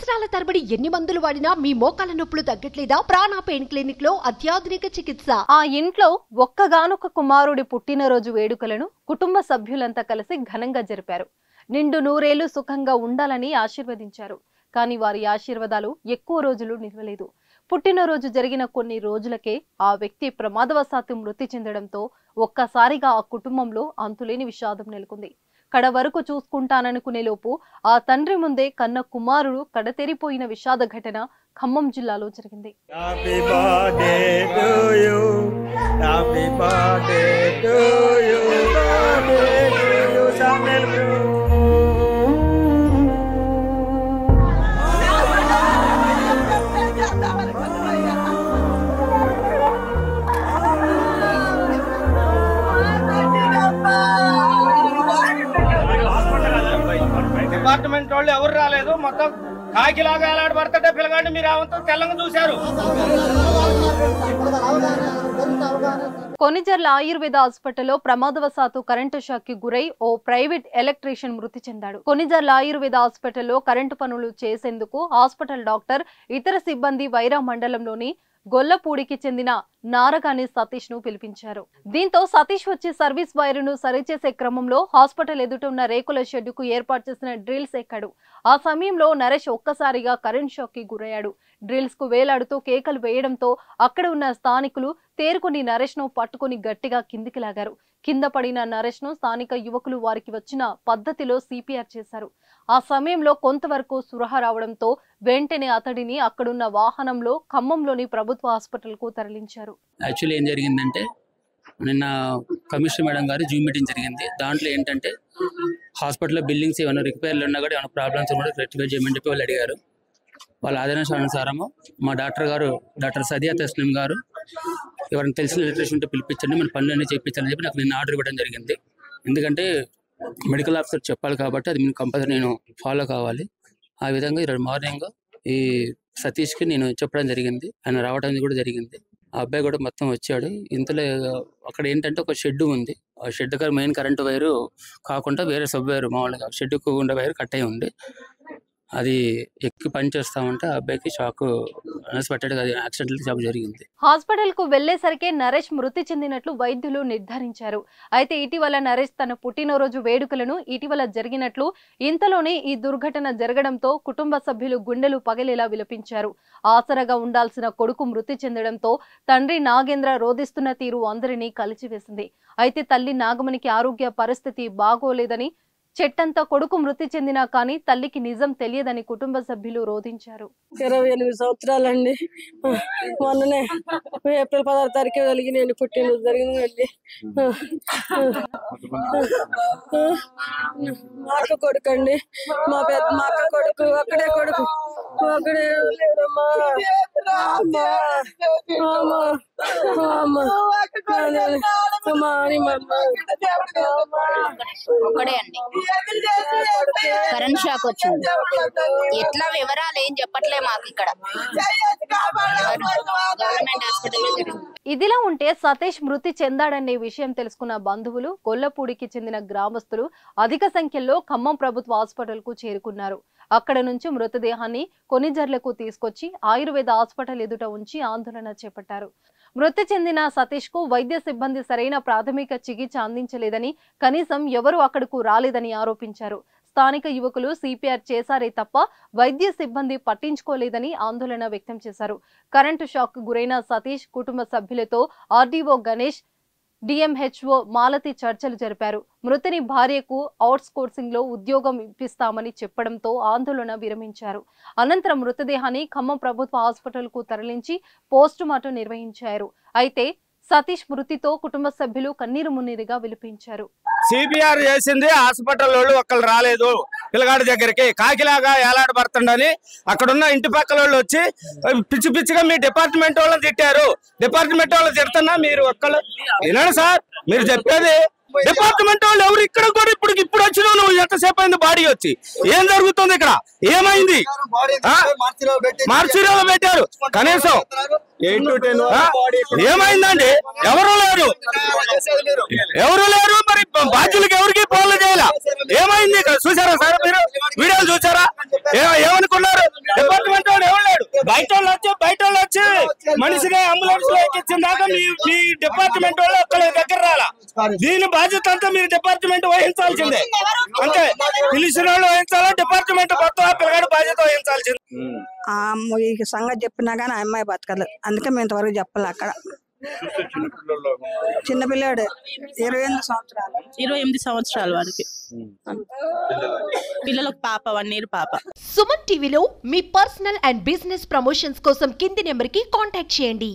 సంవత్సరాల తరబడి ఎన్ని మందులు వాడినా మీ మోకాల నొప్పులు తగ్గట్లేదా? ప్రాణ పెయిన్ క్లినిక్ లో అత్యాధునిక చికిత్స. ఆ ఇంట్లో ఒక్కగానొక్క కుమారుడి పుట్టినరోజు వేడుకలను కుటుంబ సభ్యులంతా కలిసి ఘనంగా జరిపారు. నిండు నూరేళ్లు సుఖంగా ఉండాలని ఆశీర్వదించారు. కానీ వారి ఆశీర్వాదాలు ఎక్కువ రోజులు నిలవలేదు. పుట్టినరోజు జరిగిన కొన్ని రోజులకే ఆ వ్యక్తి ప్రమాదవశాత్తు మృతి చెందడంతో ఒక్కసారిగా ఆ కుటుంబంలో అంతులేని విషాదం నెలకొంది. కడ వరకు చూసుకుంటాననుకునే లోపు ఆ తండ్రి ముందే కన్న కుమారుడు కడతెరిపోయిన విషాద ఘటన ఖమ్మం జిల్లాలో జరిగింది. డిపార్ట్మెంట్ వాళ్ళు ఎవరు రాలేదు. మొత్తం కాకిలాగా ఎలాడబడతాడే పిల్లగాడిని మీరు అవంతా తెల్లంగా చూశారు. కొనిజర్ల ఆయుర్వేద హాస్పిటల్లో ప్రమాదవశాత్తు కరెంటు షాక్ కి గురై ఓ ప్రైవేట్ ఎలక్ట్రీషియన్ మృతి చెందాడు. కొనిజర్ల ఆయుర్వేద హాస్పిటల్లో కరెంటు పనులు చేసేందుకు హాస్పిటల్ డాక్టర్ ఇతర సిబ్బంది వైరా మండలంలోని గొల్లపూడికి చెందిన నారగాని సతీష్ ను పిలిపించారు. దీంతో సతీష్ వచ్చి సర్వీస్ వైరును సరిచేసే క్రమంలో హాస్పిటల్ ఎదుట ఉన్న రేకుల షెడ్డుకు ఏర్పాటు చేసిన డ్రిల్స్ ఎక్కాడు. ఆ సమయంలో నరేష్ ఒక్కసారిగా కరెంట్ షాక్ కి గురయ్యాడు. డ్రిల్స్ కు వేలాడుతూ కేకలు వేయడంతో అక్కడ ఉన్న స్థానికులు తేరుకుని నరేష్ ను పట్టుకుని గట్టిగా కిందికి లాగారు. కింద పడిన నరేష్ ను స్థానిక యువకులు వారికి వచ్చిన పద్ధతిలో సిపిఆర్ చేశారు. ఆ సమయంలో కొంతవరకు స్పృహ రావడంతో వెంటనే అతడిని అక్కడున్న వాహనంలో ఖమ్మంలోని ప్రభుత్వ హాస్పిటల్ కు తరలించారు. యాక్చువల్లీ ఏం జరిగిందంటే నిన్న కమిషనర్ మేడం గారి జూమ్ మీటింగ్ జరిగింది. దాంట్లో ఏంటంటే హాస్పిటల్లో బిల్డింగ్స్ ఏమైనా రిపేర్లు ఉన్నా కూడా ఏమైనా ప్రాబ్లమ్స్ కూడా రెక్టిఫై చేయమని చెప్పి వాళ్ళు అడిగారు. వాళ్ళ ఆదేశానుసారము మా డాక్టర్ సదియా తస్లీం గారు ఎవరైనా తెలిసిన ఎలక్ట్రీషియన్ ఉంటే పిలిపించండి, మన పనులన్నీ చేయించాలని చెప్పి నాకు నిన్న ఆర్డర్ ఇవ్వడం జరిగింది. ఎందుకంటే మెడికల్ ఆఫీసర్ చెప్పాలి కాబట్టి అది నేను కంపల్సరీ నేను ఫాలో కావాలి. ఆ విధంగా ఈరోజు మార్నింగ్ ఈ సతీష్కి నేను చెప్పడం జరిగింది. ఆయన రావడం కూడా జరిగింది. ఆ అబ్బాయి కూడా మొత్తం వచ్చాడు. ఇంతలో అక్కడ ఏంటంటే ఒక షెడ్ ఉంది. ఆ షెడ్ గారు మెయిన్ కరెంటు వైరు కాకుండా వేరే సబ్ వైరు మామూలుగా షెడ్కు ఉండే వైరు కట్ అయి ఉంది. అది ఎక్కి పని చేస్తామంటే ఆ అబ్బాయికి షాక్ అన్ఎక్స్పెక్టెడ్ గా యాక్సిడెంటల్ షాక్ జరిగింది. హాస్పిటల్ కు వెళ్లేసరికి నరేష్ మృతి చెందినట్లు వైద్యులు నిర్ధారించారు. అయితే ఇటీవల నరేష్ తన పుట్టినరోజు వేడుకలను ఇటీవల జరిగినట్లు, ఇంతలోనే ఈ దుర్ఘటన జరగడంతో కుటుంబ సభ్యులు గుండెలు పగిలేలా విలపించారు. ఆసరగా ఉండాల్సిన కొడుకు మృతి చెందడంతో తండ్రి నాగేంద్ర రోధిస్తున్న తీరు అందరినీ కలిచివేసింది. అయితే తల్లి నాగమణికి ఆరోగ్య పరిస్థితి బాగోలేదని, చెట్టంతా కొడుకు మృతి చెందినా కానీ తల్లికి నిజం తెలియదని కుటుంబ సభ్యులు రోధించారు. 28 సంవత్సరాలండి. మొన్ననే ఏప్రిల్ 16 తారీఖు కలిగి పుట్టినరోజు జరిగిందండి. మా అక్క కొడుకు అండి, మా అక్క కొడుకు అక్కడే లేదమ్మా. ఒకడే అండి కరెంట్ షాక్ వచ్చింది. ఎట్లా వివరాలు ఏం చెప్పట్లే మాకు ఇక్కడ గవర్నమెంట్ హాస్పిటల్లో జరిగింది. ఇదిలా ఉంటే సతీష్ మృతి చెందాడనే విషయం తెలుసుకున్న బంధువులు, గొల్లపూడికి చెందిన గ్రామస్తులు అధిక సంఖ్యలో ఖమ్మం ప్రభుత్వ హాస్పిటల్ కు చేరుకున్నారు. అక్కడ నుంచి మృతదేహాన్ని కొనిజర్లకు తీసుకొచ్చి ఆయుర్వేద హాస్పిటల్ ఎదుట ఉంచి ఆందోళన చేపట్టారు. మృతి చెందిన సతీష్ కు వైద్య సిబ్బంది సరైన ప్రాథమిక చికిత్స అందించలేదని, కనీసం ఎవరూ అక్కడకు రాలేదని ఆరోపించారు. స్థానిక యువకులు సిపిఆర్ చేశారే తప్ప వైద్య సిబ్బంది పట్టించుకోలేదని ఆందోళన వ్యక్తం చేశారు. కరెంటు షాక్ గురైన సతీష్ కుటుంబ సభ్యులతో ఆర్డీఓ గణేష్, డిఎంహెచ్ఓ మాలతి చర్చలు జరిపారు. మృతుని భార్యకు అవుట్సోర్సింగ్ లో ఉద్యోగం ఇప్పిస్తామని చెప్పడంతో ఆందోళన విరమించారు. అనంతరం మృతదేహాన్ని ఖమ్మం ప్రభుత్వ హాస్పిటల్ కు తరలించి పోస్టుమార్టం నిర్వహించారు. అయితే సతీష్ మృతితో కుటుంబ సభ్యులు కన్నీరు మున్నీరుగా విలిపించారు. సిపిఆర్ చేసింది హాస్పిటల్ వాళ్ళు ఒక్కళ్ళు రాలేదు. పిల్లగాడి దగ్గరికి కాకిలాగా ఏలాడబడుతుండని అక్కడున్న ఇంటి పక్కల వాళ్ళు వచ్చి పిచ్చి పిచ్చిగా మీ డిపార్ట్మెంట్ వాళ్ళని తిట్టారు. డిపార్ట్మెంట్ వాళ్ళు తిడుతున్నా మీరు ఒక్కళ్ళు వినండి సార్, మీరు చెప్పేది డిపార్ట్మెంట్ వాళ్ళు ఎవరు ఇక్కడ కూడా ఇప్పుడు వచ్చినావు నువ్వు? ఎంతసేపు అయింది బాడీ వచ్చి? ఏం జరుగుతుంది ఇక్కడ? ఏమైంది? మార్చిలో పెట్టారు కనీసం. ఏమైందండి? ఎవరు లేరు మరి బాధ్యులకి ఎవరికి ఫోన్లు చేయాల? ఏమైంది ఇక్కడ? చూసారా సార్ మీరు వీడియోలు చూసారా? ఏమనుకున్నారు? డిపార్ట్మెంట్ వాడు ఎవరు లేడు. బయట వాళ్ళు వచ్చి మనిషిని అంబులెన్స్ లో ఎక్కించిన దాకా మీ డిపార్ట్మెంట్ వాళ్ళు ఒక్కళ్ళ దగ్గర రాలా. దీని బాధ్యత అంతా మీరు డిపార్ట్మెంట్ వహించాల్సిందే. అంతే, పిలిచిన వాళ్ళు వహించాలా, డిపార్ట్మెంట్ మొత్తం పిల్లగాడు బాధ్యత వహించాల్సిందే. ఈ సంగతి చెప్పినా కానీ ఆ అమ్మాయి బతకదు, అందుకే మేము ఇంతవరకు చెప్పాలి. అక్కడ చిన్నపిల్లాడు 28 సంవత్సరాలు వాడికి. పిల్లలకు పాప 1 year పాప. సుమన్ టీవీలో మీ పర్సనల్ అండ్ బిజినెస్ ప్రమోషన్స్ కోసం కింది నెంబర్ కి కాంటాక్ట్ చేయండి.